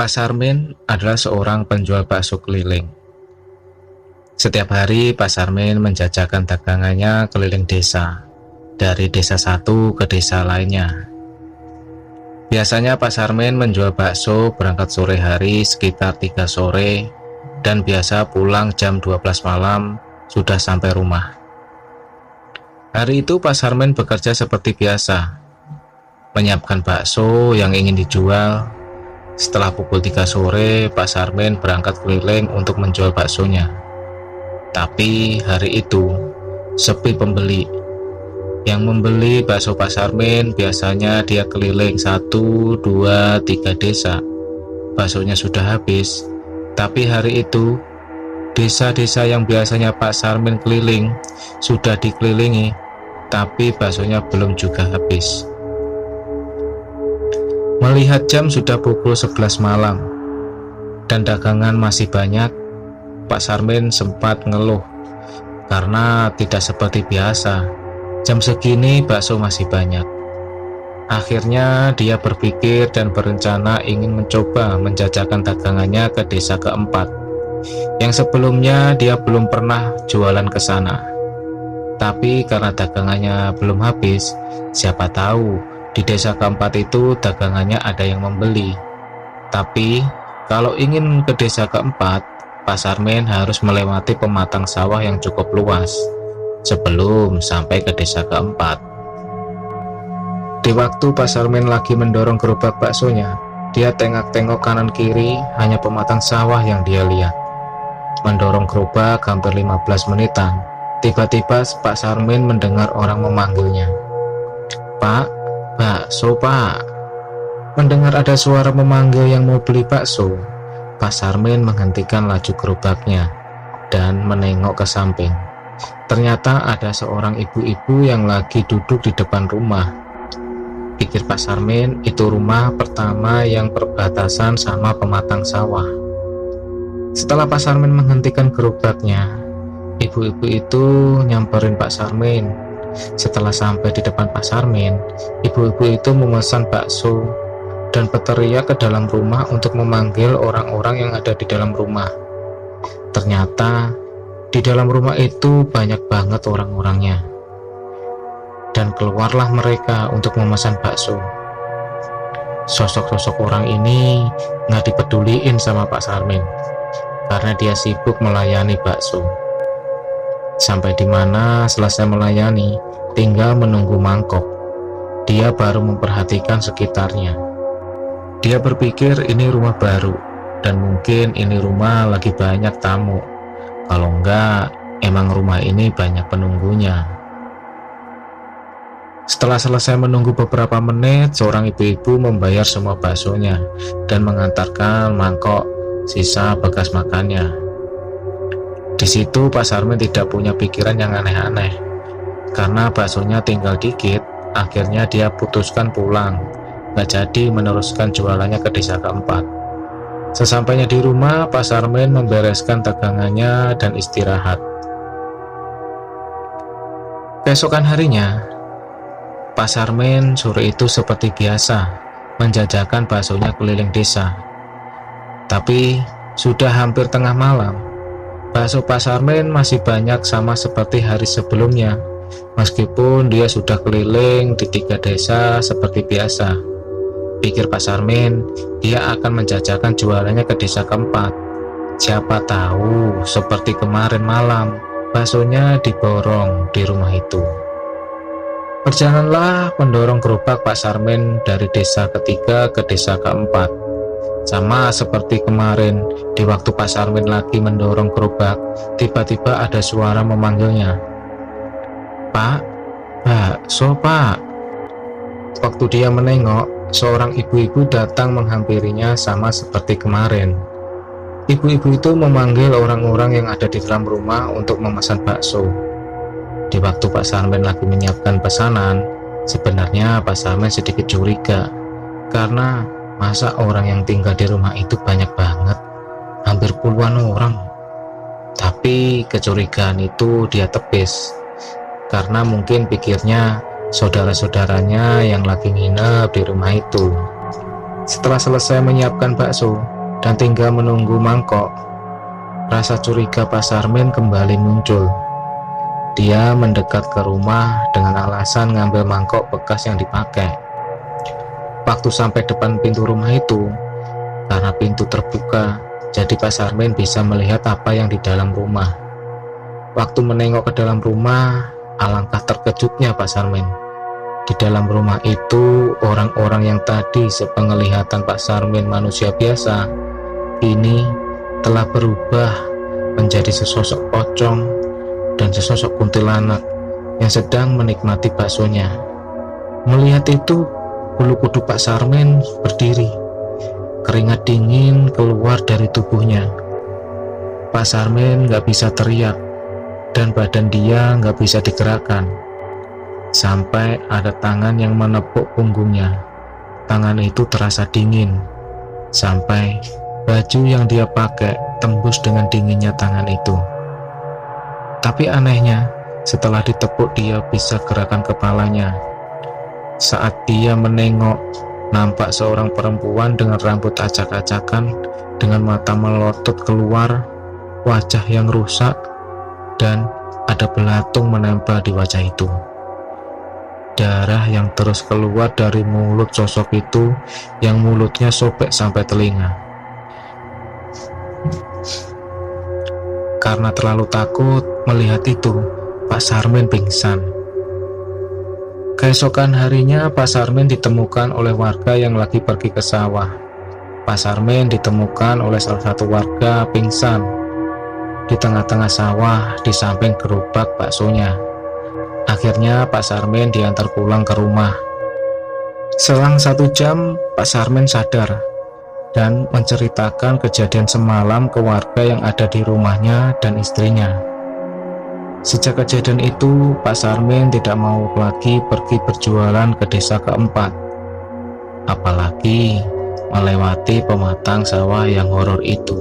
Pak Sarmin adalah seorang penjual bakso keliling. Setiap hari Pak Sarmin menjajakan dagangannya keliling desa, dari desa satu ke desa lainnya. Biasanya Pak Sarmin menjual bakso berangkat sore hari sekitar 3 sore dan biasa pulang jam 12 malam sudah sampai rumah. Hari itu Pak Sarmin bekerja seperti biasa, menyiapkan bakso yang ingin dijual. Setelah pukul 3 sore, Pak Sarmin berangkat keliling untuk menjual baksonya. Tapi hari itu sepi pembeli. Yang membeli bakso Pak Sarmin biasanya dia keliling 1, 2, 3 desa. Baksonya sudah habis. Tapi hari itu desa-desa yang biasanya Pak Sarmin keliling sudah dikelilingi, tapi baksonya belum juga habis. Melihat jam sudah pukul 11 malam dan dagangan masih banyak, Pak Sarmin sempat ngeluh karena tidak seperti biasa. Jam segini bakso masih banyak. Akhirnya dia berpikir dan berencana ingin mencoba menjajakan dagangannya ke desa keempat, yang sebelumnya dia belum pernah jualan ke sana. Tapi karena dagangannya belum habis, siapa tahu di desa keempat itu dagangannya ada yang membeli. Tapi kalau ingin ke desa keempat, Pak Sarmin harus melewati pematang sawah yang cukup luas sebelum sampai ke desa keempat. Di waktu Pak Sarmin lagi mendorong gerobak baksonya, dia tengok-tengok kanan kiri, hanya pematang sawah yang dia lihat. Mendorong gerobak hampir 15 menitan, tiba-tiba Pak Sarmin mendengar orang memanggilnya. "Pak, bakso Pak." Mendengar ada suara memanggil yang mau beli bakso, Pak Sarmin menghentikan laju gerobaknya dan menengok ke samping. Ternyata ada seorang ibu-ibu yang lagi duduk di depan rumah. Pikir Pak Sarmin, itu rumah pertama yang berbatasan sama pematang sawah. Setelah Pak Sarmin menghentikan gerobaknya, ibu-ibu itu nyamperin Pak Sarmin. Setelah sampai di depan Pak Sarmin, ibu-ibu itu memesan bakso dan berteriak ke dalam rumah untuk memanggil orang-orang yang ada di dalam rumah. Ternyata di dalam rumah itu banyak banget orang-orangnya, dan keluarlah mereka untuk memesan bakso. Sosok-sosok orang ini nggak dipeduliin sama Pak Sarmin karena dia sibuk melayani bakso. Sampai di mana selesai melayani, tinggal menunggu mangkok. Dia baru memperhatikan sekitarnya. Dia berpikir ini rumah baru dan mungkin ini rumah lagi banyak tamu. Kalau enggak, emang rumah ini banyak penunggunya. Setelah selesai menunggu beberapa menit, seorang ibu-ibu membayar semua baksonya dan mengantarkan mangkok sisa bekas makannya. Di situ Pak Sarmin tidak punya pikiran yang aneh-aneh. Karena baksonya tinggal dikit, akhirnya dia putuskan pulang. Gak jadi meneruskan jualannya ke desa keempat. Sesampainya di rumah, Pak Sarmin membereskan dagangannya dan istirahat. Keesokan harinya, Pak Sarmin sore itu seperti biasa menjajakan baksonya keliling desa. Tapi sudah hampir tengah malam, bakso Pak Sarmin masih banyak sama seperti hari sebelumnya. Meskipun dia sudah keliling di 3 desa seperti biasa, pikir Pak Sarmin, dia akan menjajakan jualannya ke desa keempat. Siapa tahu seperti kemarin malam, baksonya diborong di rumah itu. Berjalanlah mendorong gerobak Pak Sarmin dari desa ketiga ke desa keempat. Sama seperti kemarin, di waktu Pak Sarmin lagi mendorong gerobak, tiba-tiba ada suara memanggilnya. "Pak, bakso Pak." Waktu dia menengok, seorang ibu-ibu datang menghampirinya sama seperti kemarin. Ibu-ibu itu memanggil orang-orang yang ada di dalam rumah untuk memesan bakso. Di waktu Pak Sarmin lagi menyiapkan pesanan, sebenarnya Pak Sarmin sedikit curiga, karena masa orang yang tinggal di rumah itu banyak banget, hampir puluhan orang. Tapi kecurigaan itu dia tepis, karena mungkin pikirnya saudara-saudaranya yang lagi nginep di rumah itu. Setelah selesai menyiapkan bakso dan tinggal menunggu mangkok, rasa curiga Pak Sarmin kembali muncul. Dia mendekat ke rumah dengan alasan ngambil mangkok bekas yang dipakai. Waktu sampai depan pintu rumah itu, karena pintu terbuka, jadi Pak Sarmin bisa melihat apa yang di dalam rumah. Waktu menengok ke dalam rumah, alangkah terkejutnya Pak Sarmin. Di dalam rumah itu, orang-orang yang tadi sepenglihatan Pak Sarmin manusia biasa, kini telah berubah menjadi sesosok pocong dan sesosok kuntilanak yang sedang menikmati baksonya. Melihat itu, bulu kuduk Pak Sarmin berdiri. Keringat dingin keluar dari tubuhnya. Pak Sarmin gak bisa teriak, dan badan dia gak bisa digerakkan. Sampai ada tangan yang menepuk punggungnya. Tangan itu terasa dingin, sampai baju yang dia pakai tembus dengan dinginnya tangan itu. Tapi anehnya, setelah ditepuk dia bisa gerakan kepalanya. Saat dia menengok, nampak seorang perempuan dengan rambut acak-acakan, dengan mata melotot keluar, wajah yang rusak, dan ada belatung menempel di wajah itu. Darah yang terus keluar dari mulut sosok itu, yang mulutnya sobek sampai telinga. Karena terlalu takut melihat itu, Pak Sarmin pingsan. Keesokan harinya, Pak Sarmin ditemukan oleh warga yang lagi pergi ke sawah. Pak Sarmin ditemukan oleh salah satu warga pingsan di tengah-tengah sawah di samping gerobak baksonya. Akhirnya Pak Sarmin diantar pulang ke rumah. Selang 1 jam, Pak Sarmin sadar dan menceritakan kejadian semalam ke warga yang ada di rumahnya dan istrinya. Sejak kejadian itu, Pak Sarmin tidak mau lagi pergi berjualan ke desa keempat, apalagi melewati pematang sawah yang horor itu.